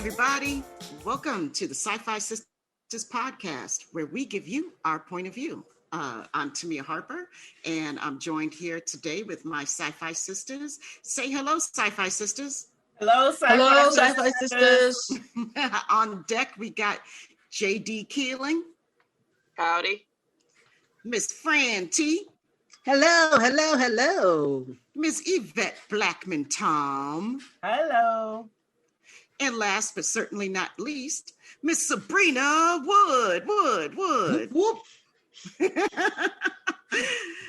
everybody. Welcome to the SyFy Sistas podcast, where we give you our point of view. I'm Tamia Harper, and I'm joined here today with my SyFy sisters. Say hello, SyFy sisters. Hello, SyFy sisters. On deck, we got JD Keeling. Howdy. Miss Fran T. Hello. Miss Yvette Blackman-Tom. Hello. And last but certainly not least, Miss Subrina Wood. Whoop.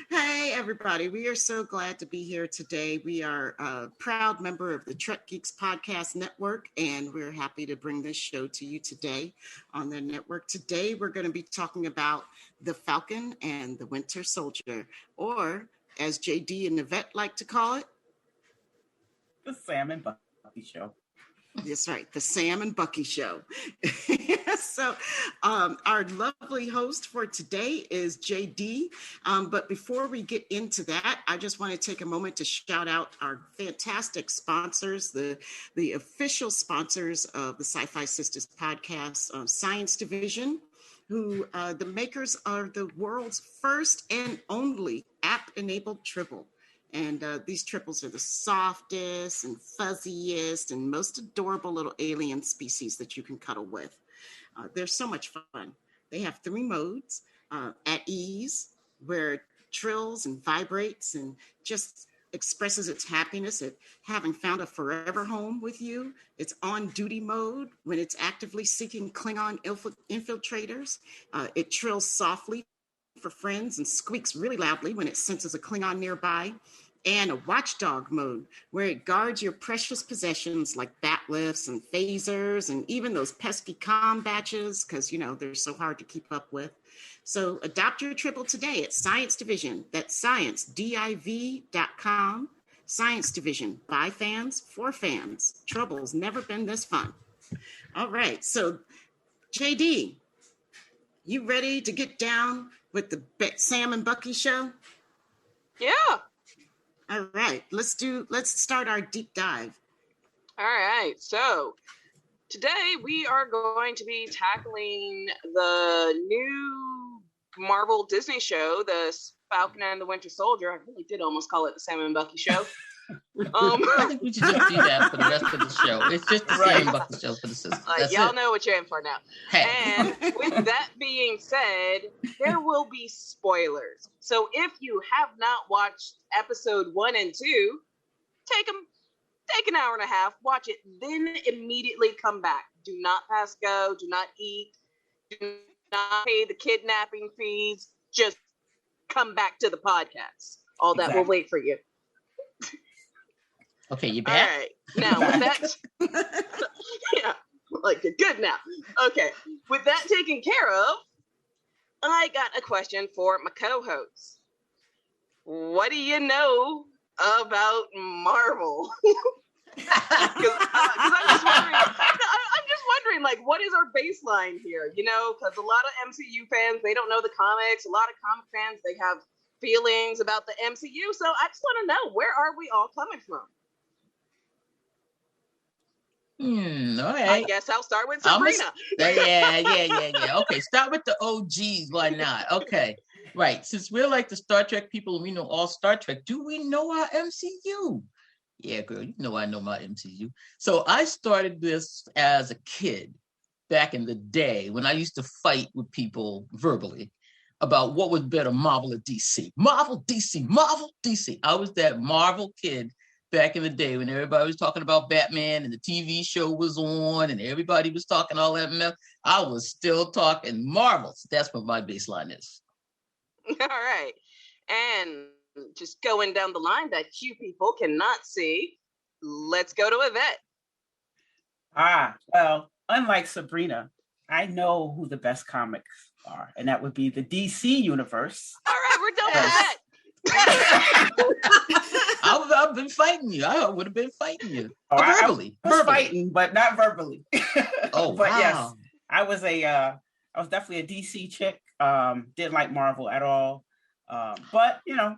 Hey, everybody. We are so glad to be here today. We are a proud member of the Trek Geeks Podcast Network, and we're happy to bring this show to you today on the network. Today, we're going to be talking about The Falcon and the Winter Soldier, or as JD and Yvette like to call it, The Sam and Bucky Show. That's right, the Sam and Bucky Show. So our lovely host for today is JD. But before we get into that, I just want to take a moment to shout out our fantastic sponsors, the official sponsors of the SyFy Sistas podcast, Science Division, who the makers are the world's first and only app-enabled tribble. And these triples are the softest and fuzziest and most adorable little alien species that you can cuddle with. They're so much fun. They have 3 modes: at ease, where it trills and vibrates and just expresses its happiness at having found a forever home with you. It's on duty mode, when it's actively seeking Klingon infiltrators. It trills softly for friends and squeaks really loudly when it senses a Klingon nearby. And a watchdog mode, where it guards your precious possessions like bat lifts and phasers and even those pesky comm batches, because, you know, they're so hard to keep up with. So adopt your tribble today at Science Division. That's sciencediv.com. Science Division, by fans, for fans. Trouble's never been this fun. All right, so JD, you ready to get down with the Sam and Bucky show? Yeah. All right, let's start our deep dive. All right. So today we are going to be tackling the new Marvel Disney show, the Falcon and the Winter Soldier. I really did almost call it the Sam and Bucky show. I think we should just do that for the rest of the show. It's just the Sam and Bucky show for the sisters. Y'all know what you're in for now. Hey. And with that being said, there will be spoilers. So if you have not watched episode 1 and 2, take an hour and a half, watch it, then immediately come back. Do not pass go. Do not eat. Do not pay the kidnapping fees. Just come back to the podcast. All that will wait for you. Okay, you back? All right. Now, with that, yeah, like good now. Okay, with that taken care of, I got a question for my co-host. What do you know about Marvel? Because I'm just wondering, like, what is our baseline here? You know, because a lot of MCU fans, they don't know the comics. A lot of comic fans, they have feelings about the MCU. So I just want to know, where are we all coming from? All right. I guess I'll start with Subrina. Yeah. Okay, start with the OGs. Why not? Okay, right. Since we're like the Star Trek people and we know all Star Trek, do we know our MCU? Yeah, girl, you know I know my MCU. So I started this as a kid back in the day when I used to fight with people verbally about what was better, Marvel or DC. Marvel, DC. I was that Marvel kid back in the day when everybody was talking about Batman and the TV show was on and everybody was talking all that mess. I was still talking Marvels. That's what my baseline is. All right. And just going down the line that you people cannot see, let's go to Yvette. Well, unlike Subrina, I know who the best comics are, and that would be the DC universe. All right, we're done with that. I've been fighting you. I would have been fighting you. Verbally. I was fighting, but not verbally. Oh, but wow. Yes, I was definitely a DC chick. Didn't like Marvel at all. But you know,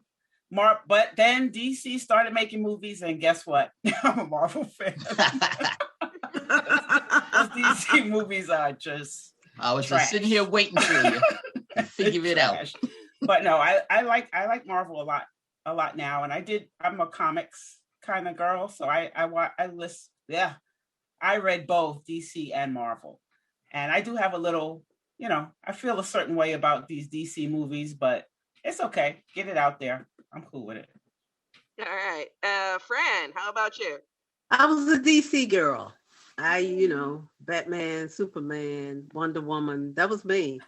but then DC started making movies, and guess what? I'm a Marvel fan. DC movies are just I was trash. just sitting here waiting for you to figure it out. But no, I like Marvel a lot now, and I'm a comics kind of girl, so I read both DC and Marvel, and I do have a little, I feel a certain way about these DC movies, but it's okay, get it out there. I'm cool with it. All right, Fran, how about you? I was a DC girl. Batman, Superman, Wonder Woman. That was me.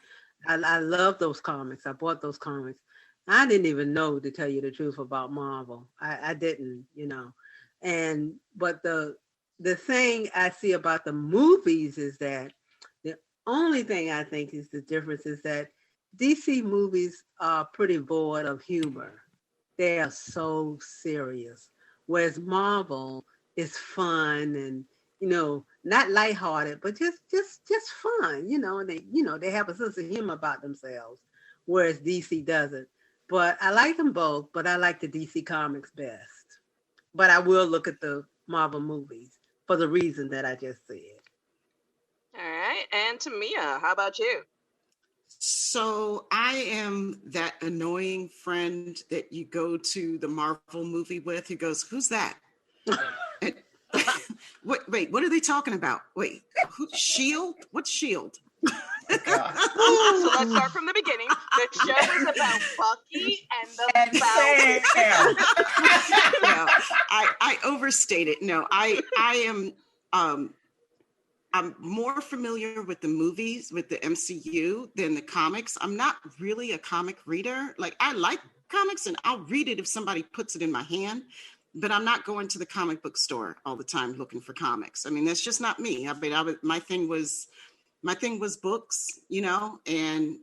I love those comics. I bought those comics. I didn't even know, to tell you the truth, about Marvel. I didn't, but the thing I see about the movies is that the only thing I think is the difference is that DC movies are pretty void of humor. They are so serious, whereas Marvel is fun and not lighthearted, but just fun. And they have a sense of humor about themselves, whereas DC doesn't. But I like them both, but I like the DC comics best. But I will look at the Marvel movies for the reason that I just said. All right, and Tamia, how about you? So I am that annoying friend that you go to the Marvel movie with who goes, "Who's that?" And, wait, what are they talking about? Wait, Shield? What's Shield? So let's start from the beginning. The show is about Bucky and the Falcon. No, I overstated. No, I am I'm more familiar with the movies, with the MCU than the comics. I'm not really a comic reader. Like, I like comics and I'll read it if somebody puts it in my hand, but I'm not going to the comic book store all the time looking for comics. I mean, that's just not me. My thing was books, and,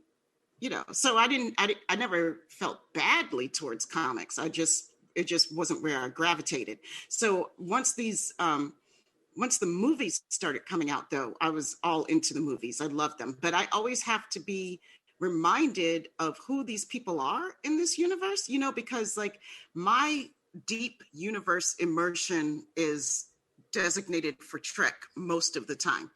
so I never felt badly towards comics. It just wasn't where I gravitated. So once the movies started coming out, though, I was all into the movies. I loved them. But I always have to be reminded of who these people are in this universe, because like my deep universe immersion is designated for Trek most of the time,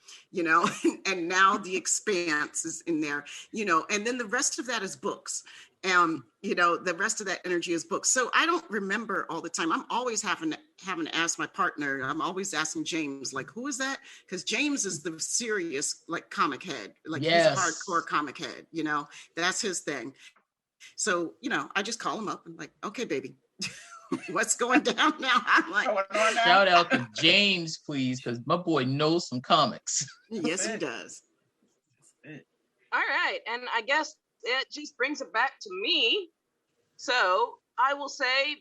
and now The Expanse is in there, and then the rest of that is books. The rest of that energy is books. So I don't remember all the time. I'm always having to ask my partner. I'm always asking James, like, who is that? Because James is the serious, like, comic head. Like, yes. He's a hardcore comic head, that's his thing. So, I just call him up and like, okay, baby, what's going down now? I'm like, shout out to James, please, because my boy knows some comics. Yes, he does. All right. And I guess it just brings it back to me. So I will say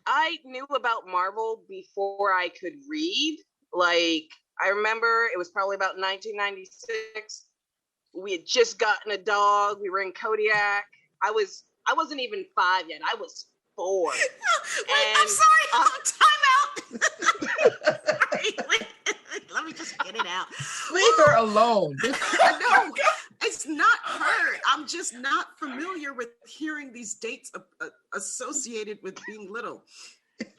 I knew about Marvel before I could read. Like, I remember it was probably about 1996. We had just gotten a dog. We were in Kodiak. I wasn't even 5 yet. I was 4. I'm sorry. Time out. Sorry. Let me just get it out. Leave her alone. No, it's not her. I'm just not familiar with hearing these dates associated with being little.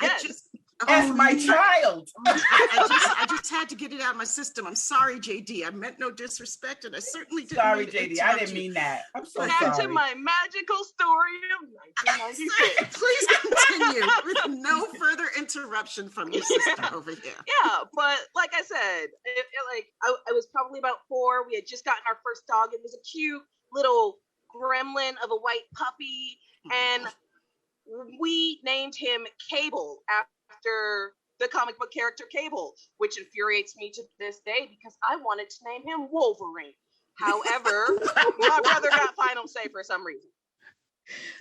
Yes. As my child. I just had to get it out of my system. I'm sorry, JD. I meant no disrespect, and I certainly didn't. Sorry, JD. I didn't mean that. I'm so back sorry. to my magical story of 1996. Please continue with no further interruption from your sister over here. Yeah, but like I said, I was probably about 4. We had just gotten our first dog. It was a cute little gremlin of a white puppy, and we named him Cable after the comic book character Cable, which infuriates me to this day because I wanted to name him Wolverine. However, my brother got final say for some reason.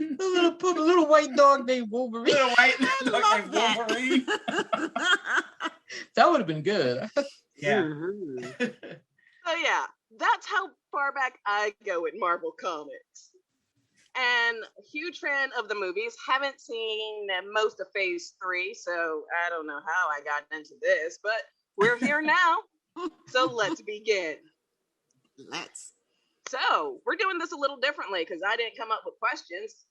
A little white dog named Wolverine. Little white dog named Wolverine. That would have been good. Yeah. So yeah, that's how far back I go with Marvel Comics. And a huge fan of the movies. Haven't seen most of Phase 3, so I don't know how I got into this, but we're here now. So let's begin. Let's. So we're doing this a little differently because I didn't come up with questions.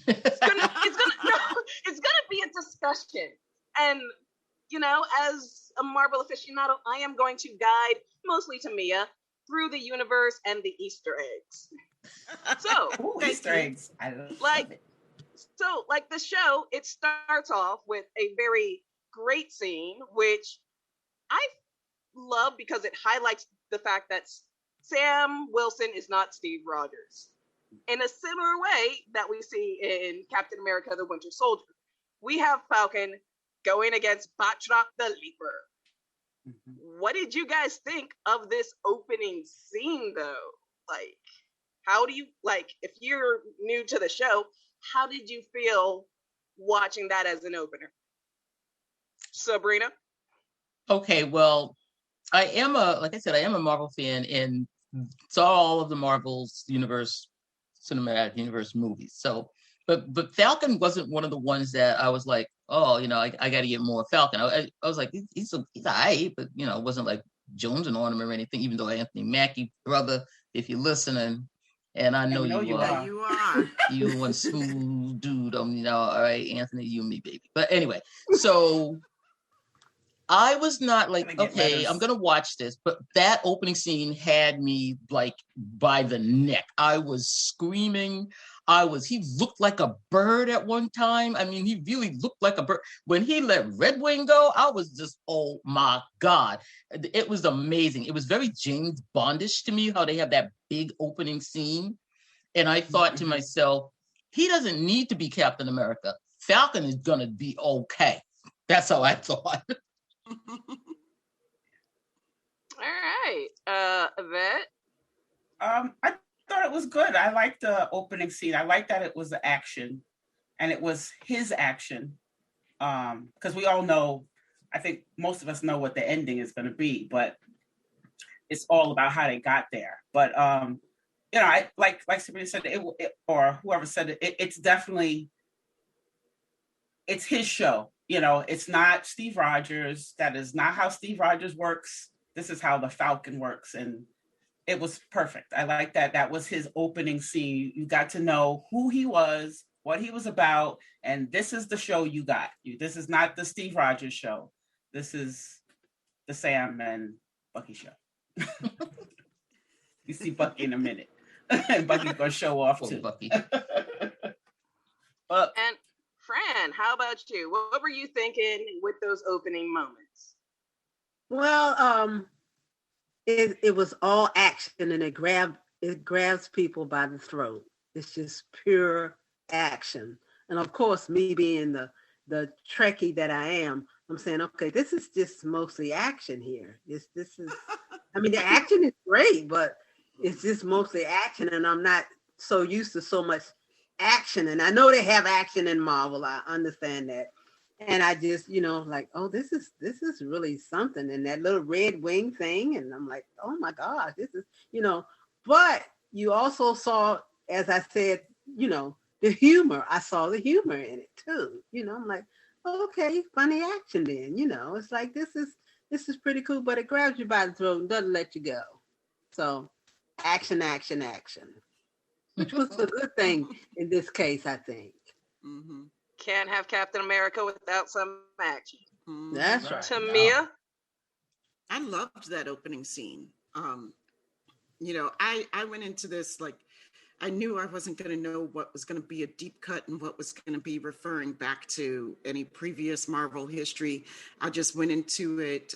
It's gonna be a discussion. And as a Marvel aficionado, I am going to guide mostly Tamia through the universe and the Easter eggs. So, Easter eggs. I love it. So, the show, it starts off with a very great scene, which I love because it highlights the fact that Sam Wilson is not Steve Rogers. In a similar way that we see in Captain America: The Winter Soldier, we have Falcon going against Batroc the Leaper. Mm-hmm. What did you guys think of this opening scene, though? How do you, if you're new to the show, how did you feel watching that as an opener? Subrina? Okay, well, I am a Marvel fan and saw all of the Marvel's cinematic universe movies. So, but Falcon wasn't one of the ones that I was like, oh, I got to get more Falcon. I was like, he's all right, but it wasn't like jonesing on him or anything. Even though Anthony Mackie, brother, if you're listening, and I know you are. You are. You one smooth dude. All right, Anthony, you and me, baby. But anyway, so I was not like, okay, I'm going to watch this. But that opening scene had me by the neck. I was screaming. He looked like a bird at one time. I mean, he really looked like a bird. When he let Red Wing go, I was just, oh my God. It was amazing. It was very James Bondish to me, how they have that big opening scene. And I thought to myself, he doesn't need to be Captain America. Falcon is going to be okay. That's how I thought. All right. Yvette? I thought it was good. I liked the opening scene. I liked that it was the action, and it was his action. Because we all know, I think most of us know what the ending is going to be, but it's all about how they got there. But I like Sabrina said, it or whoever said it, it's definitely, it's his show. It's not Steve Rogers. That is not how Steve Rogers works. This is how the Falcon works. And it was perfect. I like that. That was his opening scene. You got to know who he was, what he was about. And this is the show you got. This is not the Steve Rogers show. This is the Sam and Bucky show. You see Bucky in a minute. And Bucky's going to show off too. Bucky. And Fran, how about you? What were you thinking with those opening moments? Well, it was all action, and it grabs people by the throat. It's just pure action. And of course, me being the Trekkie that I am, I'm saying, okay, this is just mostly action here. This is, I mean, the action is great, but it's just mostly action, and I'm not so used to so much action. And I know they have action in Marvel. I understand that. And I just, oh, this is really something. And that little red wing thing. And I'm like, oh my God, this is, but you also saw, as I said, the humor. I saw the humor in it too. I'm like, okay, funny action then, it's like, this is pretty cool, but it grabs you by the throat and doesn't let you go. So action, which was a good thing in this case, I think. Mm-hmm. Can't have Captain America without some action. Mm-hmm. That's right. Tamia? I loved that opening scene. I went into this I knew I wasn't going to know what was going to be a deep cut and what was going to be referring back to any previous Marvel history. I just went into it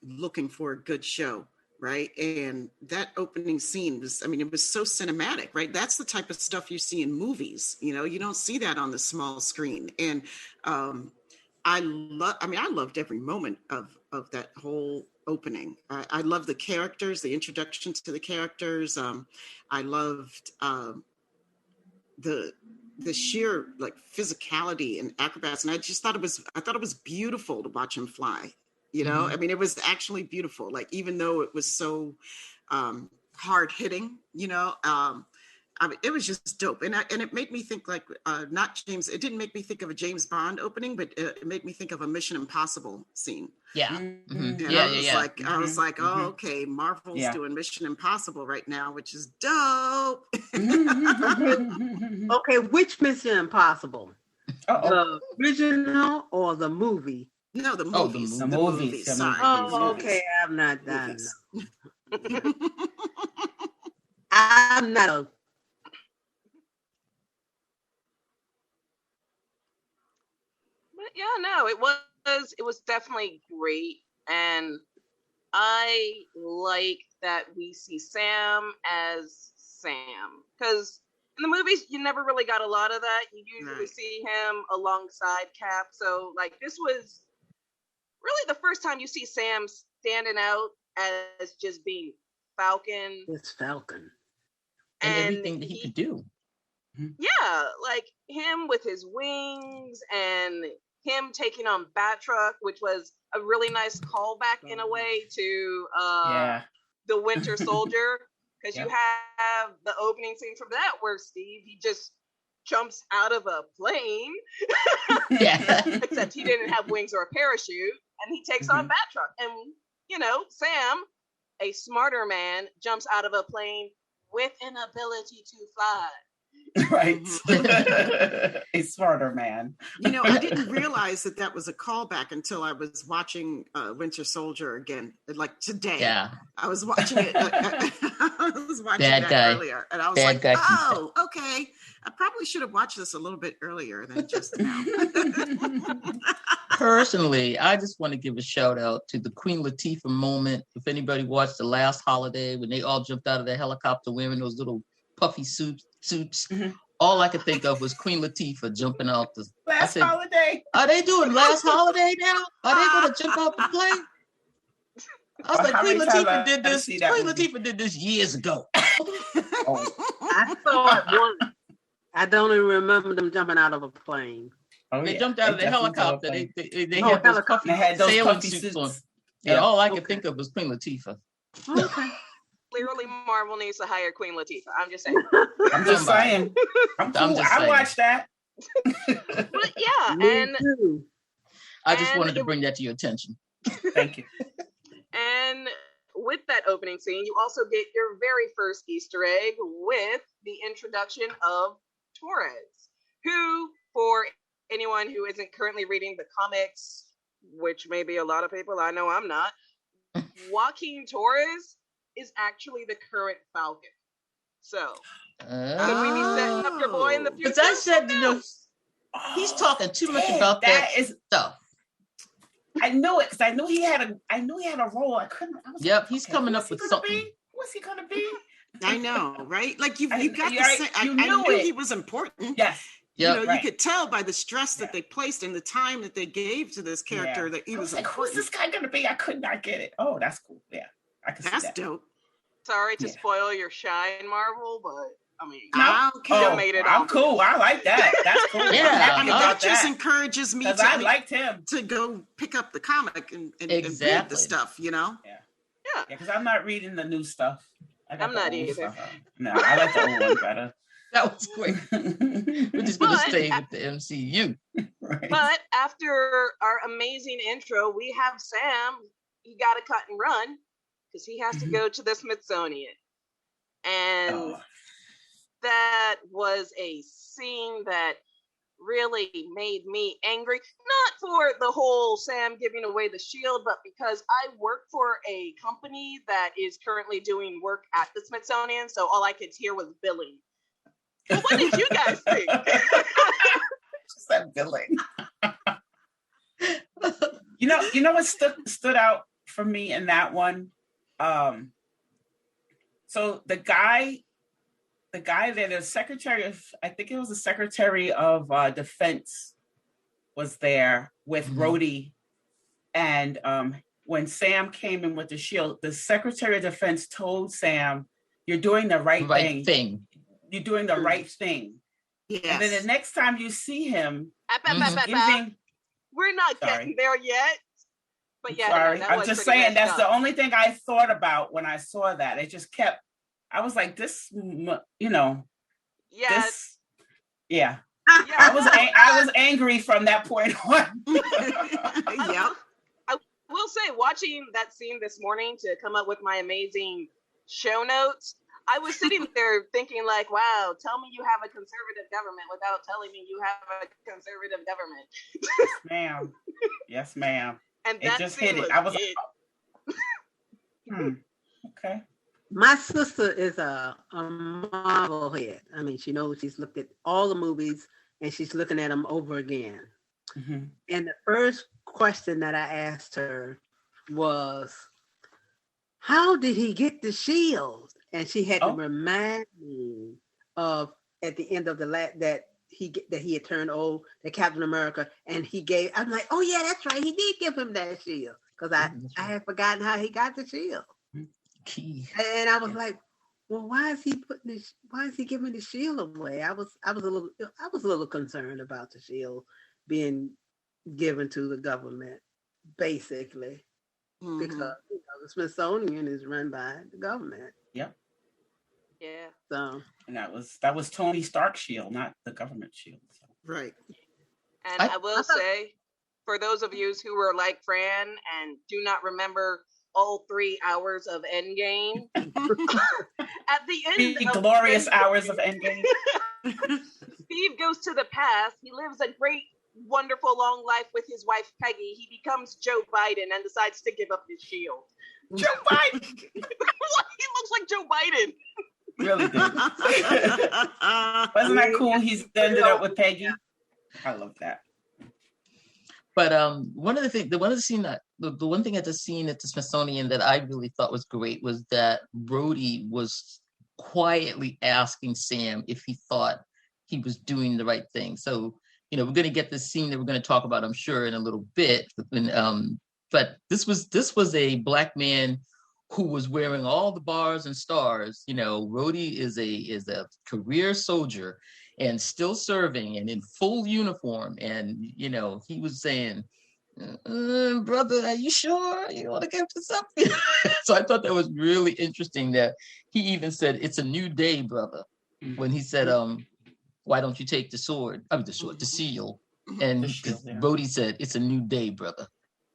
looking for a good show, right? And that opening scene was, it was so cinematic, right? That's the type of stuff you see in movies. You don't see that on the small screen. And I loved every moment of that whole opening. I love the characters, the introduction to the characters. I loved the sheer physicality and acrobats, and I thought it was beautiful to watch him fly. Mm-hmm. It was actually beautiful. Even though it was so hard hitting, it was just dope. And it made me think it didn't make me think of a James Bond opening, but it made me think of a Mission Impossible scene. Yeah. Mm-hmm. I was like, oh, okay, Marvel's doing Mission Impossible right now, which is dope. Okay, which Mission Impossible? The original or the movie? No, the Oh, the movies. The The movies, movies. the Sorry. movies. Oh, Movies. okay. I'm not done. Movies. I'm not a But yeah, no, it was definitely great, and I like that we see Sam as Sam, because in the movies you never really got a lot of that. You usually Right. see him alongside Cap. So like this was really the first time you see Sam standing out as just being Falcon, It's Falcon. And and everything that he could do. yeah, like him with his wings and him taking on Batroc, which was a really nice callback in a way to Yeah. the Winter Soldier, because Yep. you have the opening scene from that where Steve, he just jumps out of a plane, Yeah. except he didn't have wings or a parachute, and he takes on Batroc. And you know, Sam, a smarter man, jumps out of a plane with an ability to fly. Right. A smarter man. You know, I didn't realize that was a callback until I was watching Winter Soldier again, like today. Yeah. I was watching it. I was watching Bad that guy. earlier, and I was Bad like, guy "Oh, okay. I probably should have watched this a little bit earlier than just now." Personally, I just want to give a shout out to the Queen Latifah moment. If anybody watched The Last Holiday when they all jumped out of the helicopter wearing those little puffy suits, all I could think of was Queen Latifah jumping out the Last holiday. Are they doing Last Holiday now? Are they going to jump out the plane? I was like, How Queen many times Latifah I did this. see Queen that movie? Latifah did this years ago. I saw it once. I don't even remember them jumping out of a plane. Oh, They yeah. jumped out of the definitely helicopter. jumped out. They Oh, had those helicopter. puffy They had those sailing puffy suits on. suits. And Yeah. all I could Okay. think of was Queen Latifah. Okay. Clearly, Marvel needs to hire Queen Latifah. I'm just saying. I'm just Somebody. saying. I'm I'm cool. just I saying. watched that. But yeah, Me and too. I just And wanted to it- bring that to your attention. Thank you. And with that opening scene, you also get your very first Easter egg with the introduction of Torres, who, for anyone who isn't currently reading the comics, which maybe a lot of people, I know I'm not, Joaquin Torres is actually the current Falcon. So, could we be setting up your boy in the future? Because I said, he's talking too much about that stuff. I know it because I knew he had a role. I was Yep, like, he's okay, coming what's up he with gonna something. be? What's he gonna be? I know, right? Like you got to right, say. you I knew knew it. he was important. Yes. Yep. You know, right. you could tell by the stress that they placed and the time that they gave to this character that he I was like, who's important. this guy gonna be? I could not get it. Oh, that's cool. Yeah, I can see That's that. dope. Sorry to Yeah. spoil your shine, Marvel, but I mean, I don't care. You made it I'm obvious. cool. I like that. That's cool. Yeah, I'm happy I mean, about that just that encourages me because to, I liked him. to go pick up the comic and read Exactly. the stuff, you know? Yeah. Yeah, because I'm not reading the new stuff. I got I'm the not old either. stuff out. No, I like the old one better. That was great. We're just going to But- stay with the MCU. Right. But after our amazing intro, we have Sam. He got to cut and run because he has to go to the Smithsonian. And Oh, that was a scene that really made me angry. Not for the whole Sam giving away the shield, but because I work for a company that is currently doing work at the Smithsonian, so all I could hear was billing. But what did you guys think? just that billing. You know what stood out for me in that one? So the guy there, the secretary of, I think it was the secretary of defense, was there with Rhodey, and when Sam came in with the shield, the secretary of defense told Sam, "You're doing the right thing. You're doing the right thing." Yes. And then the next time you see him, We're not getting there yet. But yeah, sorry, that I'm was just pretty saying that's messed the up. only thing I thought about when I saw that. It just kept. I was like, this, Yes. this, yeah. Yeah. I was angry from that point on. Yeah. I will say, watching that scene this morning to come up with my amazing show notes, I was sitting there thinking like, wow, tell me you have a conservative government without telling me you have a conservative government. Ma'am. Yes, ma'am. And It that just scene hit it. was I was it. like, okay. My sister is a Marvel head. I mean, she knows, she's looked at all the movies and she's looking at them over again. Mm-hmm. And the first question that I asked her was, how did he get the shield? And she had to remind me of at the end of the that he had turned old, that Captain America, and he gave. I'm like, oh yeah, that's right, he did give him that shield, because I had forgotten how he got the shield. Key. And I was like, well, why is he giving the shield away? I was a little concerned about the shield being given to the government, basically, because the Smithsonian is run by the government. Yep. Yeah. So, and that was Tony Stark's shield, not the government shield. So. Right. And I will say, for those of you who were like Fran and do not remember all 3 hours of Endgame, at the end the of glorious Endgame, hours of Endgame, Steve goes to the past. He lives a great, wonderful, long life with his wife Peggy. He becomes Joe Biden and decides to give up his shield. Joe Biden. He looks like Joe Biden. Really did. Wasn't that cool? He's ended up with Peggy. I love that. But one of the things, the one thing at the scene at the Smithsonian that I really thought was great was that Rhodey was quietly asking Sam if he thought he was doing the right thing. So, we're going to get this scene that we're going to talk about, I'm sure, in a little bit. But this was a Black man who was wearing all the bars and stars. Rhodey is a career soldier and still serving and in full uniform. And, he was saying, brother, are you sure you want to give this up? So I thought that was really interesting that he even said, it's a new day, brother. When he said, why don't you take the sword? The seal. And Rhodey said, it's a new day, brother.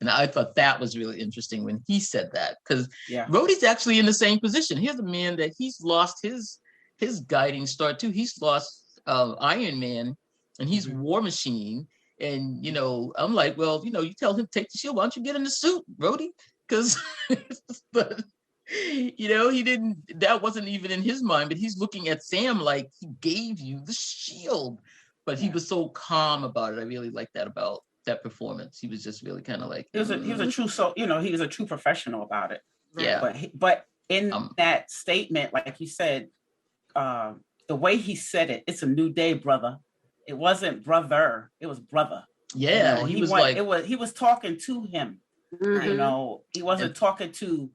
And I thought that was really interesting when he said that, because Rhodey's actually in the same position. Here's a man that he's lost his guiding star too. He's lost Iron Man, and he's War Machine. And, I'm like, well, you tell him to take the shield. Why don't you get in the suit, Rhodey? Because, he didn't, that wasn't even in his mind, but he's looking at Sam like he gave you the shield. But he was so calm about it. I really liked that about that performance. He was just really kind of like, he was a true, he was a true professional about it. Yeah. But in that statement, like you said, the way he said it, it's a new day, brother. It wasn't brother, it was brother. Yeah, he was talking to him. Mm-hmm. He wasn't talking to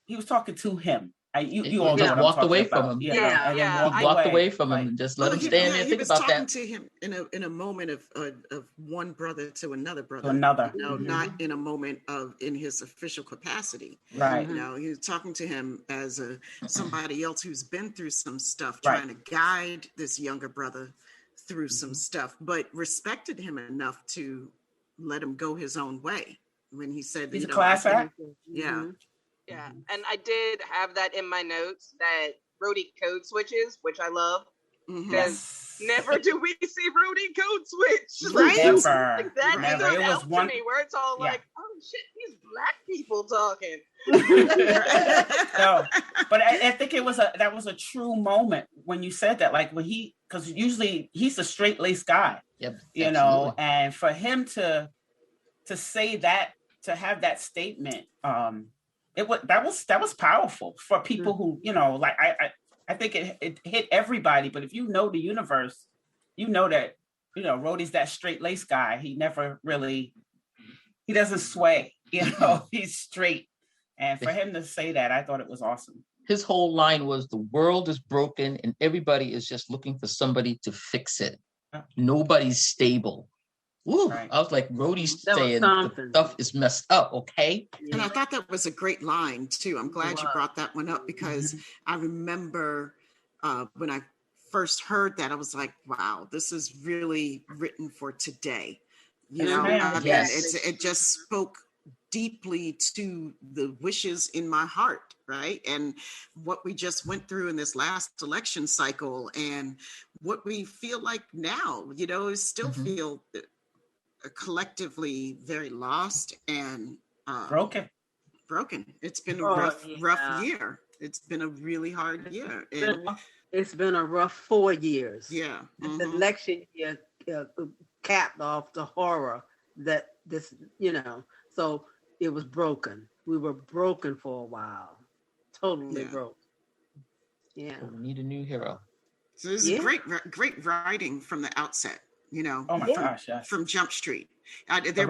he was talking to him. You all just know walked away from him. He walked away from him and just let him stand there and think about that. He was talking to him in a moment of one brother to another brother. Not in a moment in his official capacity. Right. He was talking to him as somebody else who's been through some stuff, trying to guide this younger brother through some stuff, but respected him enough to let him go his own way. When he said, he's a class act. Yeah. Yeah, and I did have that in my notes, that Rhodey code switches, which I love. Because never do we see Rhodey code switch. Right? Like, that stood out to me, where it's all like, oh shit, these Black people talking. No, but I think that was a true moment when you said that. Like because usually he's a straight-laced guy. Yep, and for him to say that, to have that statement, that was powerful for people who, like I think it hit everybody. But if you know the universe, you know that, Rhodey's that straight-laced guy. He never really, he doesn't sway, he's straight. And for him to say that, I thought it was awesome. His whole line was, the world is broken and everybody is just looking for somebody to fix it. Nobody's stable. Ooh, right. I was like, Rhodey's saying the stuff is messed up, okay? And I thought that was a great line, too. I'm glad you brought that one up, because I remember when I first heard that, I was like, wow, this is really written for today. It just spoke deeply to the wishes in my heart, right? And what we just went through in this last election cycle, and what we feel like now, is still feel collectively very lost and Broken. It's been a rough year. It's been a really hard year. It's been a rough 4 years. Yeah. Mm-hmm. The election year capped off the horror that this, so it was broken. We were broken for a while. Totally broke. Yeah. So we need a new hero. So this is great writing from the outset, Oh my gosh, yes. From Jump Street. There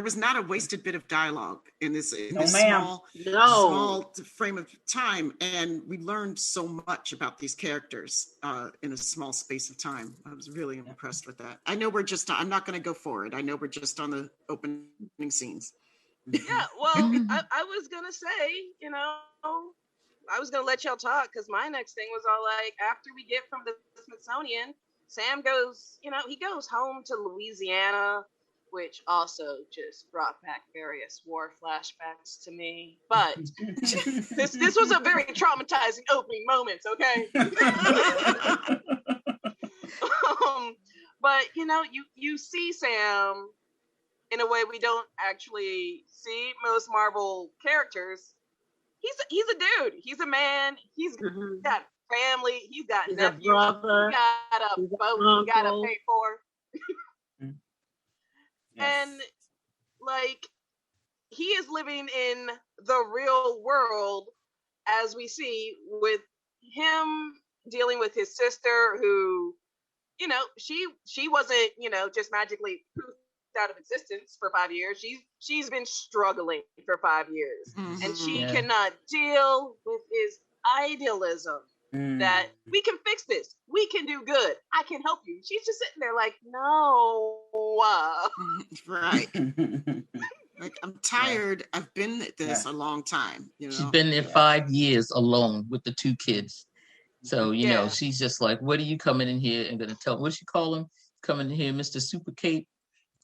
was not a wasted bit of dialogue in this small frame of time, and we learned so much about these characters in a small space of time. I was really impressed with that. I know I'm not going to go forward. I know we're just on the opening scenes. Yeah, well, I was going to say, I was going to let y'all talk because my next thing was all like, after we get from the Smithsonian, Sam goes, he goes home to Louisiana, which also just brought back various war flashbacks to me. But this was a very traumatizing opening moment, okay? But, you see Sam in a way we don't actually see most Marvel characters. He's a dude. He's a man. He's got family. He's got nephews. He got a boat. He got to pay for. Yes. And he is living in the real world, as we see with him dealing with his sister, who, she wasn't, just magically poofed out of existence for 5 years. She's been struggling for 5 years, and she cannot deal with his idealism. That we can fix this. We can do good. I can help you. She's just sitting there like, no. Right. Like, I'm tired. I've been at this a long time. She's been there 5 years alone with the 2 kids. So, she's just like, what are you coming in here and going to tell? What she call him? Coming in here, Mr. Super Cape.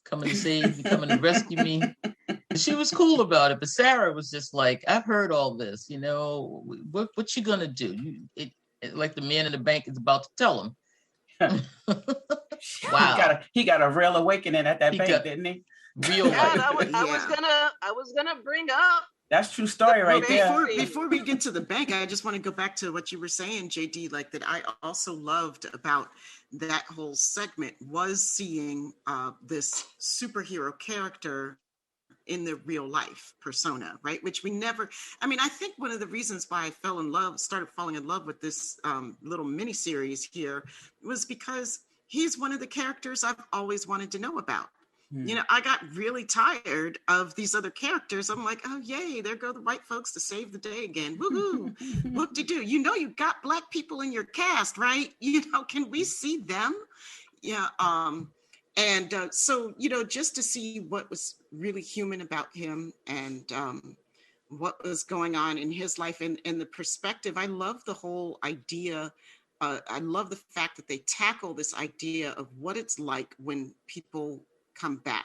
Coming to save me, coming to rescue me. And she was cool about it, but Sarah was just like, I've heard all this, what you gonna do? Like the man in the bank is about to tell him. Wow. He got a real awakening at that bank, didn't he? Real life. I was gonna bring up. That's true story there. Before we get to the bank, I just want to go back to what you were saying, JD, like that I also loved about that whole segment was seeing this superhero character in the real life persona, right? Which we never, I think one of the reasons why I started falling in love with this little mini series here was because he's one of the characters I've always wanted to know about. I got really tired of these other characters. I'm like, oh, yay, there go the white folks to save the day again. Woohoo. Whoop-de-doo. You got Black people in your cast, right? Can we see them? Yeah. So, just to see what was really human about him and what was going on in his life and the perspective. I love the whole idea. I love the fact that they tackle this idea of what it's like when people come back,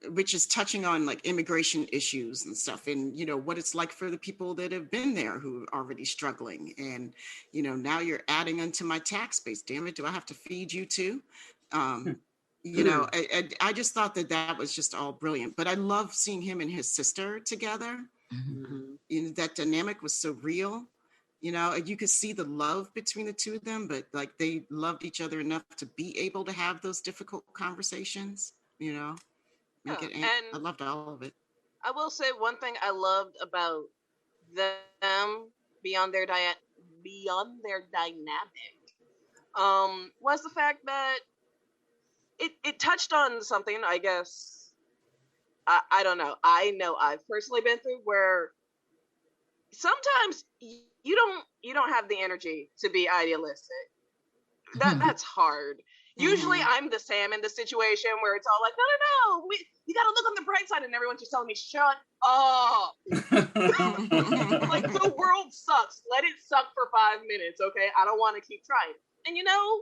which is touching on like immigration issues and stuff, and what it's like for the people that have been there who are already struggling, and now you're adding onto my tax base. Damn it, do I have to feed you too? I just thought that was just all brilliant. But I love seeing him and his sister together. That dynamic was so real. You could see the love between the two of them, but like they loved each other enough to be able to have those difficult conversations, I loved all of it. I will say one thing I loved about them beyond their dynamic was the fact that it touched on something, I guess. I don't know. I know I've personally been through where sometimes you don't have the energy to be idealistic. That's hard. Usually I'm the Sam in the situation where it's all like, no, you got to look on the bright side, and everyone's just telling me, shut up. Like, the world sucks. Let it suck for 5 minutes, okay? I don't want to keep trying. And I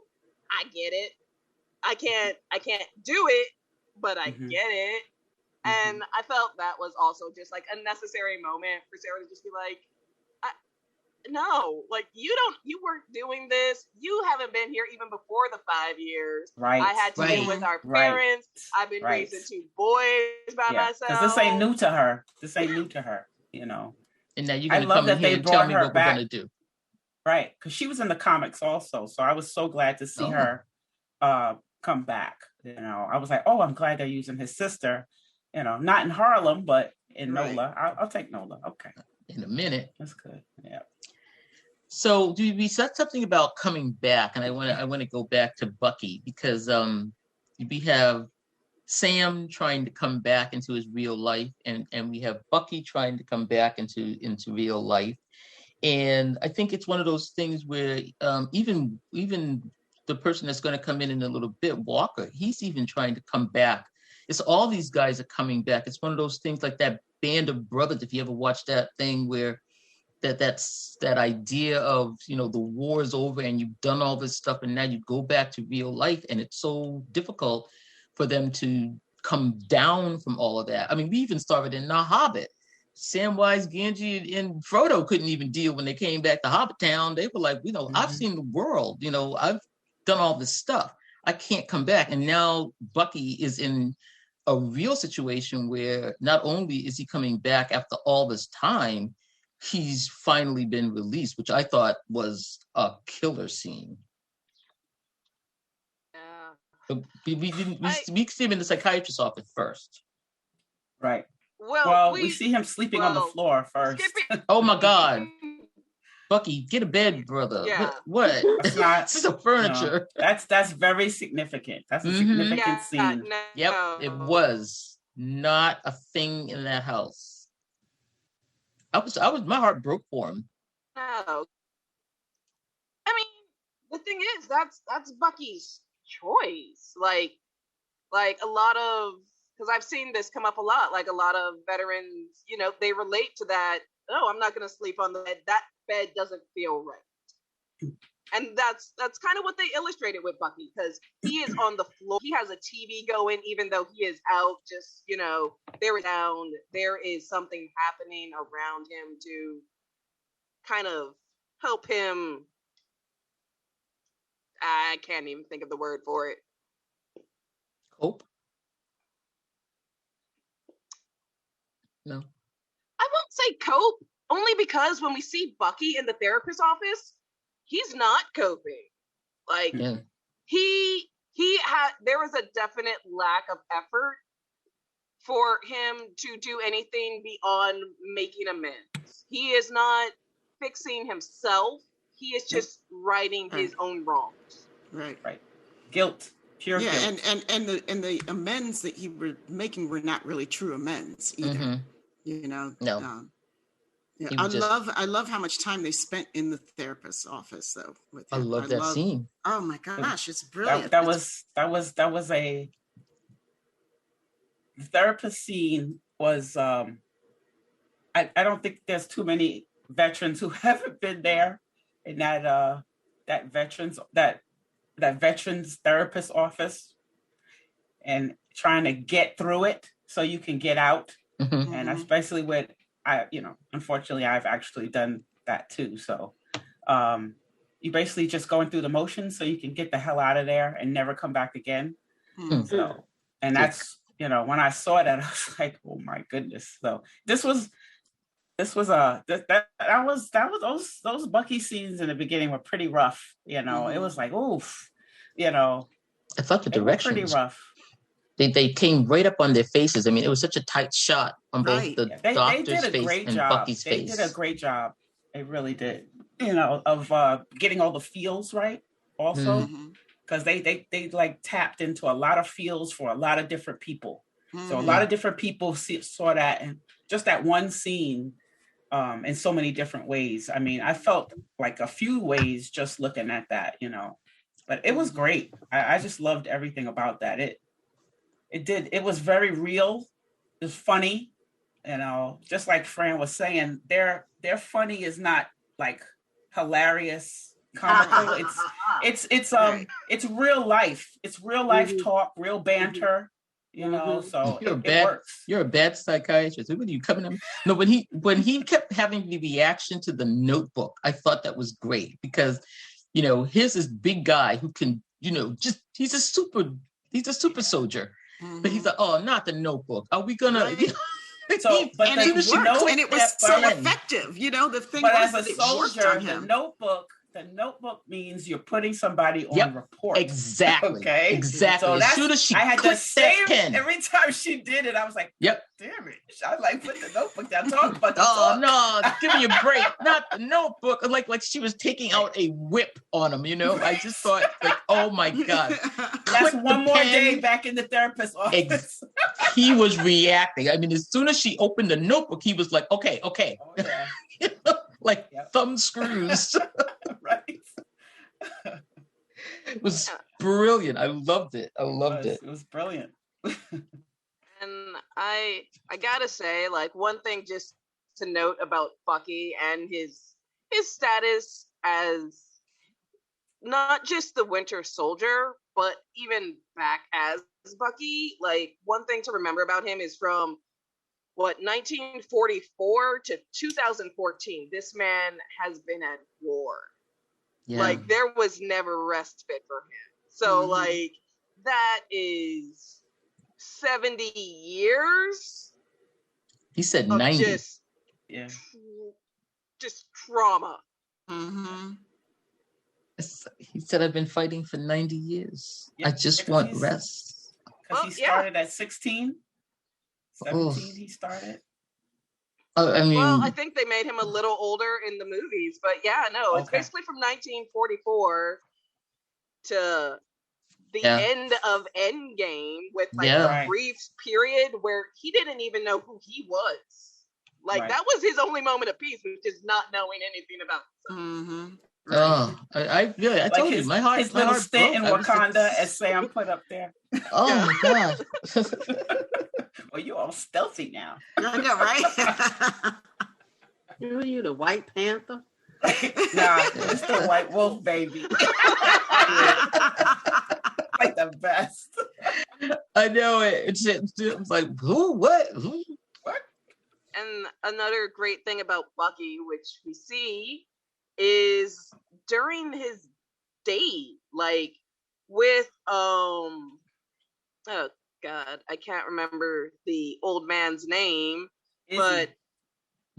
get it. I can't do it, but I get it. And I felt that was also just like a necessary moment for Sarah to just be like, no, like you weren't doing this. You haven't been here even before the 5 years. Right. I had to deal with our parents. I've been raising 2 boys by myself. Because this ain't new to her. You know. And now you're going to come in here and tell me what we're going to do. Right. Because she was in the comics also. So I was so glad to see her come back. You know, I was like, oh, I'm glad they're using his sister. You know, not in Harlem, but in Nola. I'll take Nola. Okay. In a minute. That's good. Yeah. So we said something about coming back, and I want to go back to Bucky because we have Sam trying to come back into his real life, and we have Bucky trying to come back into real life. And I think it's one of those things where even the person that's going to come in a little bit, Walker, he's even trying to come back. It's all these guys are coming back. It's one of those things like that Band of Brothers. If you ever watched that thing where that's that idea of, you know, the war is over and you've done all this stuff and now you go back to real life, and it's so difficult for them to come down from all of that. I mean, we even started in The Hobbit. Samwise Gamgee and Frodo couldn't even deal when they came back to Hobbit Town. They were like, you know, I've seen the world, you know, I've done all this stuff. I can't come back. And now Bucky is in a real situation where not only is he coming back after all this time, he's finally been released, which I thought was a killer scene. Yeah. We see him in the psychiatrist's office first. Right. Well, we see him sleeping on the floor first. Oh my God. Bucky, get a bed, brother. Yeah. What? That's not it's the furniture. No, that's very significant. That's a significant scene. No. Yep, it was not a thing in that house. My heart broke for him. No. I mean, the thing is, that's Bucky's choice. Like a lot of, because I've seen this come up a lot, like a lot of veterans, you know, they relate to that. Oh, I'm not going to sleep on the bed. That bed doesn't feel right. And that's kind of what they illustrated with Bucky, because he is on the floor. He has a TV going, even though he is out. Just, you know, there is sound. There is something happening around him to kind of help him. I can't even think of the word for it. Cope? No. I won't say cope, only because when we see Bucky in the therapist's office, he's not coping. Like there was a definite lack of effort for him to do anything beyond making amends. He is not fixing himself. He is just righting his own wrongs. Right. Guilt. Pure guilt. And the amends that he were making were not really true amends either. Mm-hmm. You know. No. Yeah, I love how much time they spent in the therapist's office though. With him. I love that scene. Oh my gosh, it's brilliant. That was a the therapist scene was I don't think there's too many veterans who haven't been there in that veterans therapist office and trying to get through it so you can get out. Mm-hmm. And that's basically what unfortunately I've actually done that too. So you basically just going through the motions so you can get the hell out of there and never come back again. Mm-hmm. So, and that's, when I saw that, I was like, oh my goodness. So those Bucky scenes in the beginning were pretty rough. It was like, oof, I thought the direction pretty rough. They came right up on their faces. I mean, it was such a tight shot on both the doctor's face and Bucky's face. They did a great job. They really did. Of getting all the feels right also. Because they like tapped into a lot of feels for a lot of different people. So a lot of different people saw that, and just that one scene in so many different ways. I mean, I felt like a few ways just looking at that, but it was great. I just loved everything about that. It was very real. It was funny, just like Fran was saying, their funny is not like hilarious, comical. It's real life. It's real life talk, real banter, you know, so You're it works. You're a bad psychiatrist. What are you coming at me? No, when he kept having the reaction to the Notebook, I thought that was great because, you know, here's this big guy who can, you know, he's a super soldier. But he's like, oh, not the Notebook. Are we gonna? Right. So, it worked, and it was so effective. You know, the thing was, as a soldier, the notebook means you're putting somebody on report. Exactly. Okay. Exactly. So as soon as she I had to save pen. Every time she did it, I was like, yep. Damn it. I was like, put the notebook down. Talk about no, give me a break. Not the Notebook. Like she was taking out a whip on him, you know? I just thought, like, oh my God. That's one more day back in the therapist's office. He was reacting. I mean, as soon as she opened the Notebook, he was like, okay. Oh, yeah. You know, like thumb screws. Right. It was brilliant. I loved it. It was brilliant. And I gotta say, like, one thing just to note about Bucky and his status as not just the Winter Soldier, but even back as Bucky, like, one thing to remember about him is from 1944 to 2014, this man has been at war. Yeah. Like, there was never respite for him. So like, that is 70 years. He said 90. Just trauma. He said, I've been fighting for 90 years. I just want rest. Because he started at 16. 17 he started. I mean, well, I think they made him a little older in the movies, but it's basically from 1944 to the end of Endgame with a brief period where he didn't even know who he was. Like, that was his only moment of peace, which is not knowing anything about himself. Oh, I told you, my heart. His little stint in Wakanda, as Sam put up there. Oh my God. Well, you all stealthy now. I know, right? You the White Panther? Nah, it's the White Wolf, baby. Like the best. I know it. It's like, who? What? Who? What? And another great thing about Bucky, which we see, is during his date, like with oh God, I can't remember the old man's name, Izzy. but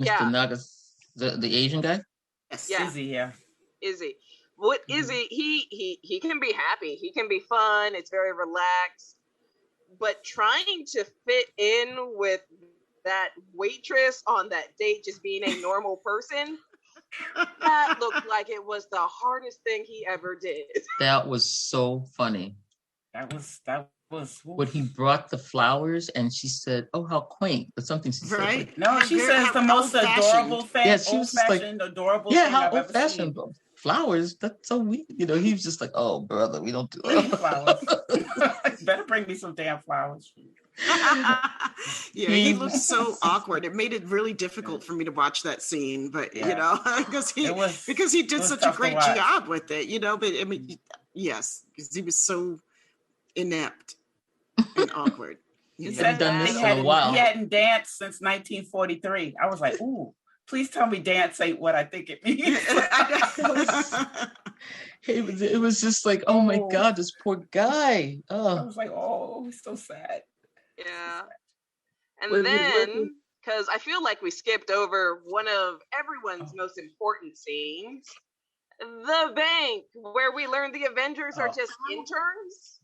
Mr. Nagas, the Asian guy. Yes, Izzy, Izzy. What Izzy? He can be happy. He can be fun. It's very relaxed. But trying to fit in with that waitress on that date, just being a normal person. That looked like it was the hardest thing he ever did. That was so funny. That was. When he brought the flowers and she said, "Oh, how quaint!" or something. She said, right? No, she says the most adorable thing. Yeah, she was like, adorable. Yeah, how old-fashioned flowers. That's so weird. You know, he was just like, "Oh, brother, we don't do flowers. Better bring me some damn flowers." He looked so awkward. It made it really difficult for me to watch that scene, but you know, because he did such a great job with it, you know. But I mean, yes, because he was so inept and awkward. He hadn't done this in a while. He hadn't danced since 1943. I was like, ooh, please tell me dance ain't what I think it means. It was just like, oh my God, this poor guy. Oh. I was like, oh, he's so sad. Yeah. And then, because I feel like we skipped over one of everyone's most important scenes, the bank, where we learned the Avengers are just interns.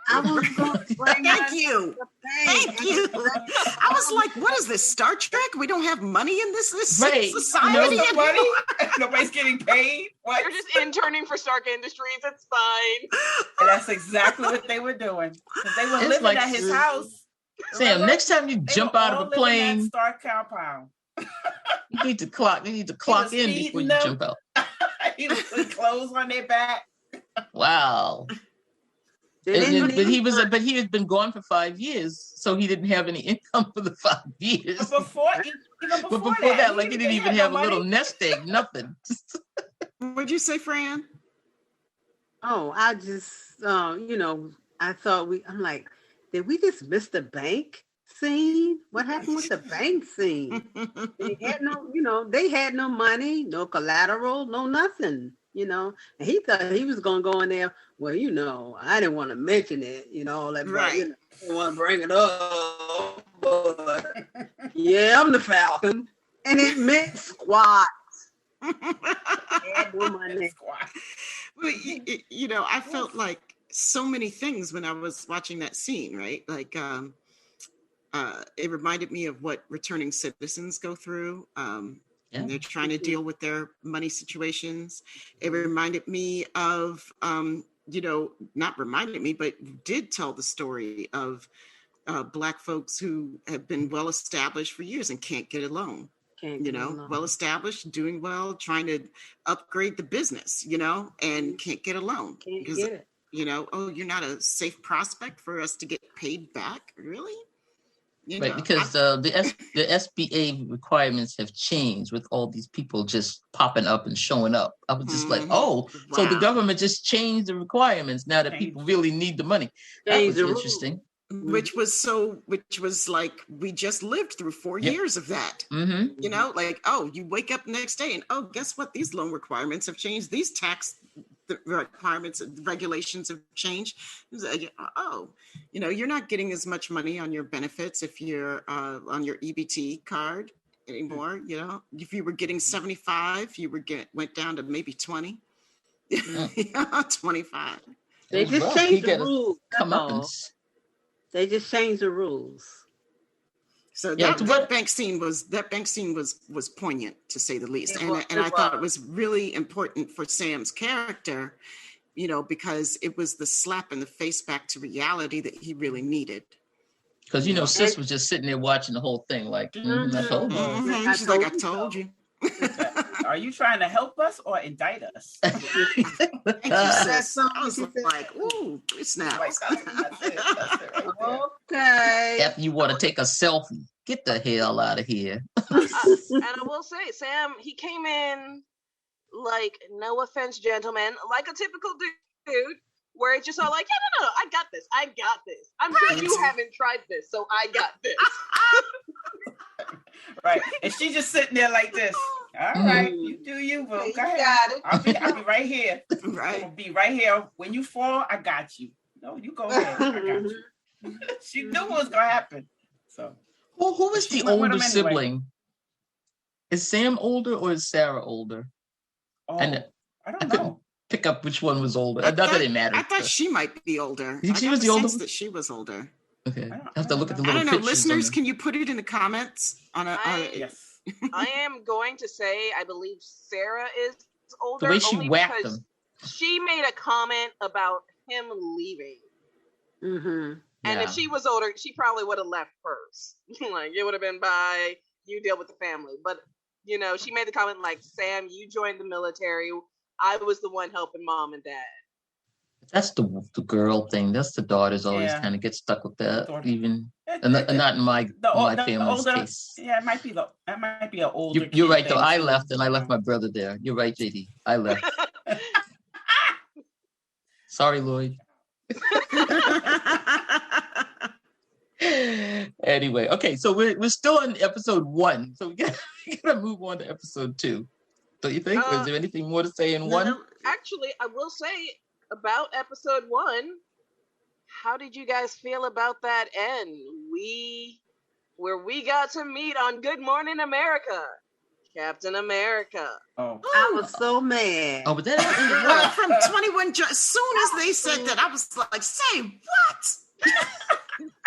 I was going to bring Thank you. I was like, what is this, Star Trek? We don't have money in this society? No money? Nobody's getting paid? What? They're just interning for Stark Industries. It's fine. And that's exactly what they were doing. They were living at his house. Sam, next time you jump out of a plane, Stark compound. you need to clock in before you jump out. He was putting clothes on their back. Wow. But he had been gone for 5 years, so he didn't have any income for the 5 years. But before that, like he didn't even have a little nest egg, nothing. What'd you say, Fran? Oh, I just, I thought I'm like, did we just miss the bank scene? What happened with the bank scene? They had they had no money, no collateral, no nothing, and he thought he was going to go in there. Well, I didn't want to mention it, all that, right. I didn't want to bring it up, but yeah, I'm the Falcon. And it meant squat. Well, I felt like so many things when I was watching that scene, right? Like, it reminded me of what returning citizens go through. And they're trying to deal with their money situations. It reminded me of, not reminded me, but did tell the story of Black folks who have been well established for years and can't get a loan. Well established, doing well, trying to upgrade the business, and can't get a loan. Can't get it. You're not a safe prospect for us to get paid back, really? Right, because the SBA requirements have changed with all these people just popping up and showing up. I was just like, so the government just changed the requirements now that people really need the money. That was interesting. Which was like we just lived through 4 years of that. Mm-hmm. You wake up the next day and guess what? These loan requirements have changed. These tax requirements and regulations have changed. You're not getting as much money on your benefits if you're on your EBT card anymore. If you were getting 75, went down to maybe 20, 25. They just changed the rules. They just changed the rules. So that bank scene was poignant, to say the least. And I thought it was really important for Sam's character, because it was the slap in the face back to reality that he really needed. Because Sis was just sitting there watching the whole thing, like, I told you. She's like, I told you. Are you trying to help us or indict us? Thank you, sis. I was like, ooh, snaps. Okay. If you want to take a selfie, get the hell out of here. And I will say, Sam, he came in like, no offense, gentlemen, like a typical dude, where it's just all like, no, I got this. I'm sure you haven't tried this, so I got this. Right, and she just sitting there like this. All right, you do you, boo. Okay, go ahead. got it. I'll be right here. Right. I'll be right here. When you fall, I got you. No, you go ahead. I got you. She knew what was gonna happen. So, who is the older sibling? Is Sam older or is Sarah older? Oh, and I don't know. Pick up which one was older. Not that it matters. I thought she might be older. You think she was the older one? That she was older. Okay, I have to look at the little I don't know, pictures. listeners, can you put it in the comments? Yes. I am going to say I believe Sarah is older. The way she whacked him. She made a comment about him leaving. Mm-hmm. And if she was older, she probably would have left first. Like, it would have been bye, you deal with the family. But, she made the comment like, Sam, you joined the military. I was the one helping mom and dad. That's the girl thing. That's the daughters always kind of get stuck with that, even and not in my family's case. Yeah, it might be an older. You're right though. I left and I left my brother there. You're right, JD. I left. Sorry, Lloyd. Anyway, okay, so we're still on episode 1, so we gotta move on to episode 2. Don't you think? Is there anything more to say in 1? Actually, I will say about episode 1, how did you guys feel about that end? Where we got to meet on Good Morning America, Captain America. Oh, I was so mad. Oh, but that from 21. As soon as they said that, I was like, "Say what?"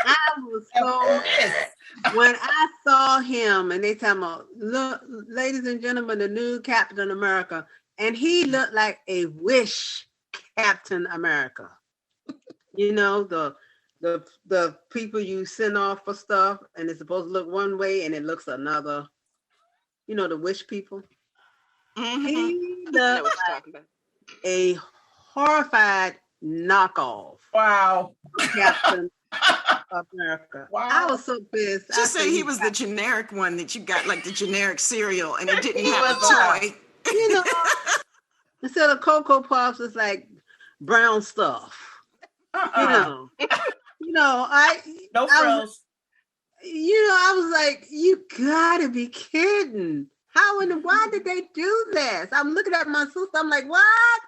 I was so mad when I saw him, and they tell me, "Look, ladies and gentlemen, the new Captain America," and he looked like a wish Captain America. The people you send off for stuff, and it's supposed to look one way, and it looks another. The wish people. Mm-hmm. He looked like a horrified knockoff. Wow. Captain America. Wow. I was so pissed. She said he was the generic one that you got, like the generic cereal, and it didn't have a toy. Instead of Cocoa Puffs, it's like brown stuff. No frills. I was like, you gotta be kidding. Why did they do this? I'm looking at my sister, I'm like, what?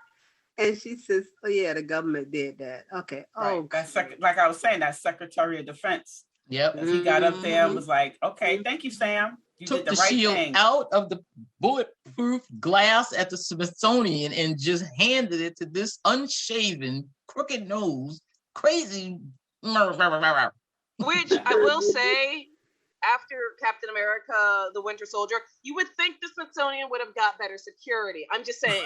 And she says, oh yeah, the government did that. Okay. Right. Oh, That's like I was saying, that Secretary of Defense. Yep. He got up there and was like, okay, thank you, Sam. You Took did the the right shield thing. out of the bulletproof glass at the Smithsonian and just handed it to this unshaven, crooked nose, crazy. Which I will say, after Captain America, the Winter Soldier, you would think the Smithsonian would have got better security. I'm just saying.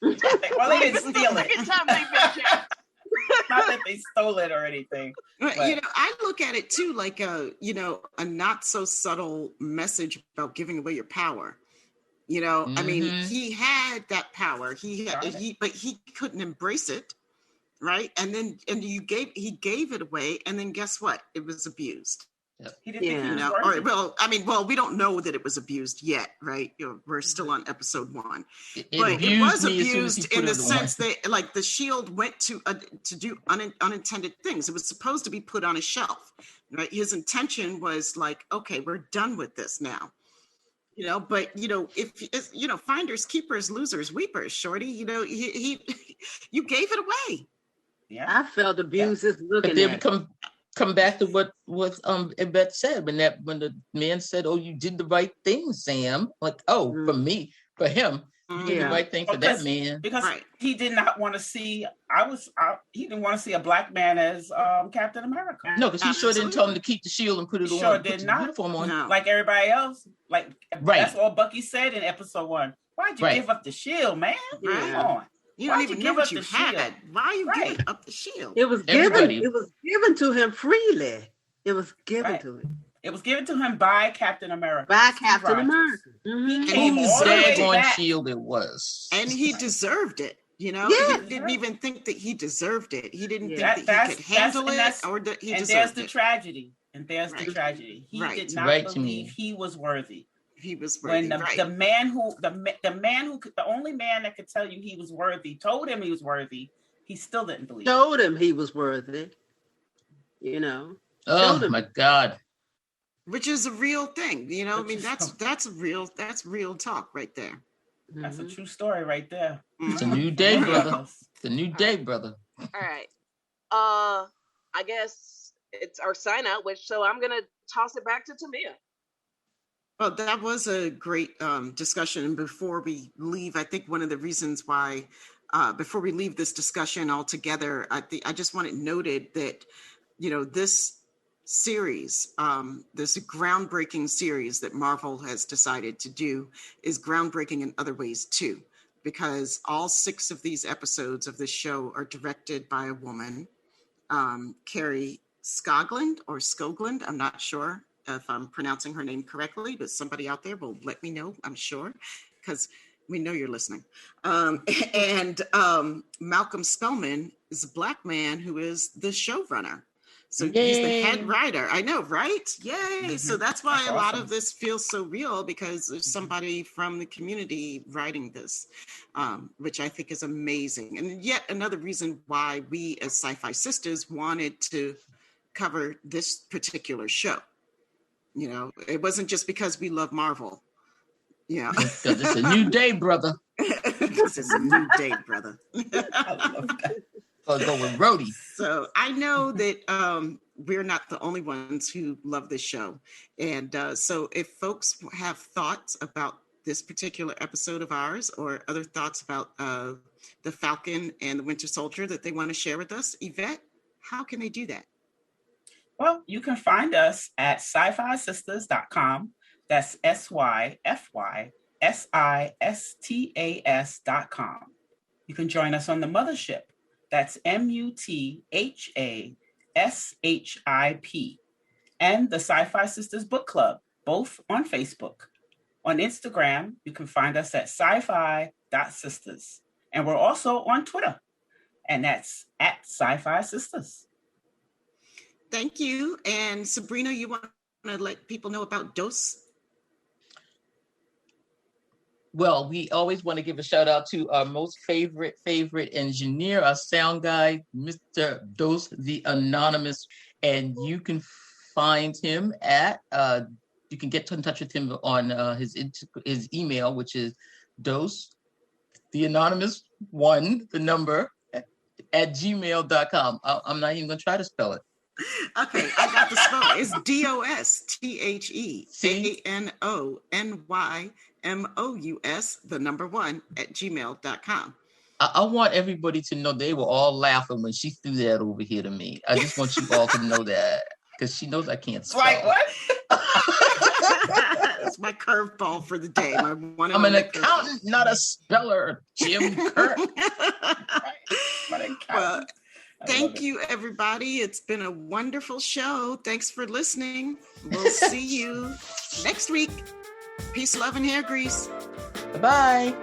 Well, they didn't steal it. Second time they've been checked. Not that they stole it or anything. But. I look at it too like a not so subtle message about giving away your power. I mean, he had that power. But he couldn't embrace it, right? And he gave it away, and then guess what? It was abused. He didn't think he was worthy. We don't know that it was abused yet, right? We're still on episode 1, but it was abused in the sense that, like, the shield went to do unintended things. It was supposed to be put on a shelf, right? His intention was like, okay, we're done with this now, But if finders, keepers, losers, weepers, shorty. He you gave it away. Yeah, I felt abused just looking but then at it. Come back to what Yvette said when the man said, "Oh, you did the right thing, Sam." Like, for him, you did the right thing for that man because he did not want to see. He didn't want to see a black man as Captain America. No, because he sure didn't tell him to keep the shield and put it on. Sure did not. Uniform on. No. Like everybody else. Like that's all Bucky said in episode 1. Why'd you give up the shield, man? Come on. You don't even know what you had. Why are you giving up the shield? It was given. It was given to him freely. It was given to him. It was given to him by Captain America. Mm-hmm. And he said on shield it was. And he deserved it. He didn't even think that he deserved it. He didn't think that he could handle it, or that he deserved it. And there's the tragedy. He did not believe he was worthy. He was worthy. When the only man that could tell you he was worthy told him he was worthy, he still didn't believe. Told him he was worthy. Oh my God. Which is a real thing. I mean, that's real talk right there. That's a true story right there. It's a new day, brother. It's a new day, brother. All right. I guess it's our sign out, so I'm gonna toss it back to Tamia. Well, that was a great discussion. And before we leave, I think one of the reasons why, before we leave this discussion altogether, I just want it noted that, this series, this groundbreaking series that Marvel has decided to do is groundbreaking in other ways too, because all 6 of these episodes of this show are directed by a woman, Carrie Skoglund or Skoglund, I'm not sure if I'm pronouncing her name correctly, but somebody out there will let me know, I'm sure, because we know you're listening. And Malcolm Spellman is a Black man who is the showrunner. So he's the head writer. I know, right? Yay. Mm-hmm. So that's why a lot of this feels so real, because there's somebody from the community writing this, which I think is amazing. And yet another reason why we as SyFy Sistas wanted to cover this particular show. It wasn't just because we love Marvel. Yeah. Because it's a new day, brother. Because it's a new day, brother. I love that. I'll go with Rhodey. So I know that we're not the only ones who love this show. And so if folks have thoughts about this particular episode of ours, or other thoughts about the Falcon and the Winter Soldier that they want to share with us, Yvette, how can they do that? Well, you can find us at SyFySistas.com. That's SyFySistas.com. You can join us on the mothership. That's MUTHASHIP. And the SyFy Sistas Book Club, both on Facebook. On Instagram, you can find us at syfy.sistas. And we're also on Twitter. And that's at SyFy Sistas. Thank you. And Subrina, you want to let people know about Dose? Well, we always want to give a shout out to our most favorite engineer, our sound guy, Mr. Dose the Anonymous. And you can find him at, you can get in touch with him on his email, which is Dose the Anonymous 1, the number, at gmail.com. I'm not even going to try to spell it. Okay, I got the spell. It's DOSTHEANONYMOUS, the number 1 at gmail.com. I want everybody to know they were all laughing when she threw that over here to me. I just want you all to know that because she knows I can't spell. Like what? That's my curveball for the day. I'm an accountant, not a speller, Jim Kirk. Well, thank you, everybody. It's been a wonderful show. Thanks for listening. We'll see you next week. Peace, love, and hair grease. Bye-bye.